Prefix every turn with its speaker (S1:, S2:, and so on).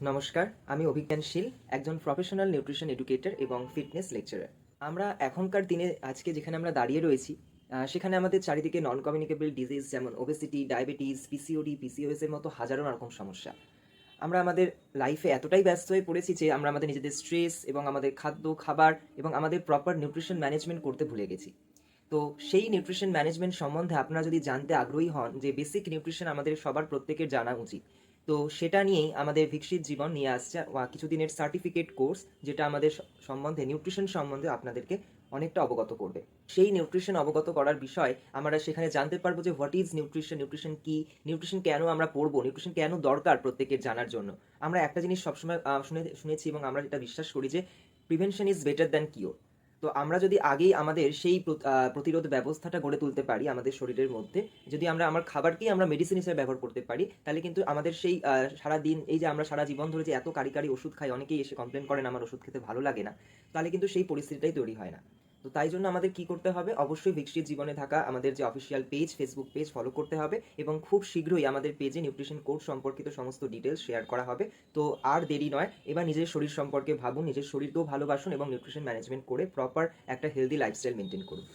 S1: নমস্কার, আমি অভিজ্ঞানশীল, একজন প্রফেশনাল নিউট্রিশন এডুকেটর এবং ফিটনেস লেকচারার। আমরা এখনকার দিনে আজকে যেখানে আমরা দাঁড়িয়ে রয়েছি, সেখানে আমাদের চারিদিকে নন কমিউনিকেবল ডিজিজ যেমন ওবেসিটি, ডায়াবেটিস, পিসিওডি, পিসিওএস এর মতো হাজারো রকম সমস্যা। আমরা আমাদের লাইফে এতটাই ব্যস্ত হয়ে পড়েছি যে আমরা আমাদের নিজেদের স্ট্রেস এবং আমাদের খাদ্য, খাবার এবং আমাদের প্রপার নিউট্রিশন ম্যানেজমেন্ট করতে ভুলে গেছি। তো সেই নিউট্রিশন ম্যানেজমেন্ট সম্বন্ধে আপনারা যদি জানতে আগ্রহী হন যে বেসিক নিউট্রিশন আমাদের সবার প্রত্যেকের জানা উচিত, তো সেটা নিয়েই আমাদের ভিকসিত জীবন নিয়ে আসছে কিছুদিনের সার্টিফিকেট কোর্স, যেটা আমাদের সম্বন্ধে নিউট্রিশন সম্বন্ধে আপনাদেরকে অনেকটা অবগত করবে। সেই নিউট্রিশন অবগত করার বিষয় আমরা সেখানে জানতে পারবো যে হোয়াট ইজ নিউট্রিশন, নিউট্রিশন কি, নিউট্রিশন কেন আমরা পড়বো, নিউট্রিশন কেন দরকার প্রত্যেকের জানার জন্য। আমরা একটা জিনিস সবসময় শুনেছি এবং আমরা যেটা বিশ্বাস করি যে prevention is better than cure. তো আমরা যদি আগেই আমাদের সেই প্রতিরোধ ব্যবস্থাটা গড়ে তুলতে পারি আমাদের শরীরের মধ্যে, যদি আমরা আমার খাবারকেই আমরা মেডিসিন হিসেবে ব্যবহার করতে পারি, তাহলে কিন্তু আমাদের সেই সারাদিন এই যে আমরা সারা জীবন ধরে যে এত কারি ওষুধ খাই, অনেকেই এসে কমপ্লেন করেন আমার ওষুধ খেতে ভালো লাগে না, তাহলে কিন্তু সেই পরিস্থিতিটাই তৈরি হয় না। তো তাই জন্য আমাদের কি করতে হবে, অবশ্যই ভিকসিত জীবনে থাকা আমাদের যে official page, Facebook page follow করতে হবে এবং খুব শীঘ্রই আমাদের পেজে নিউট্রিশন কোর্স সম্পর্কিত সমস্ত ডিটেলস শেয়ার করা হবে। তো আর দেরি নয়, এবার নিজের শরীর সম্পর্কে ভাবুন, নিজের শরীরকেও ভালোবাসুন এবং নিউট্রিশন ম্যানেজমেন্ট করে প্রপার একটা হেলদি লাইফস্টাইল মেনটেন করুন।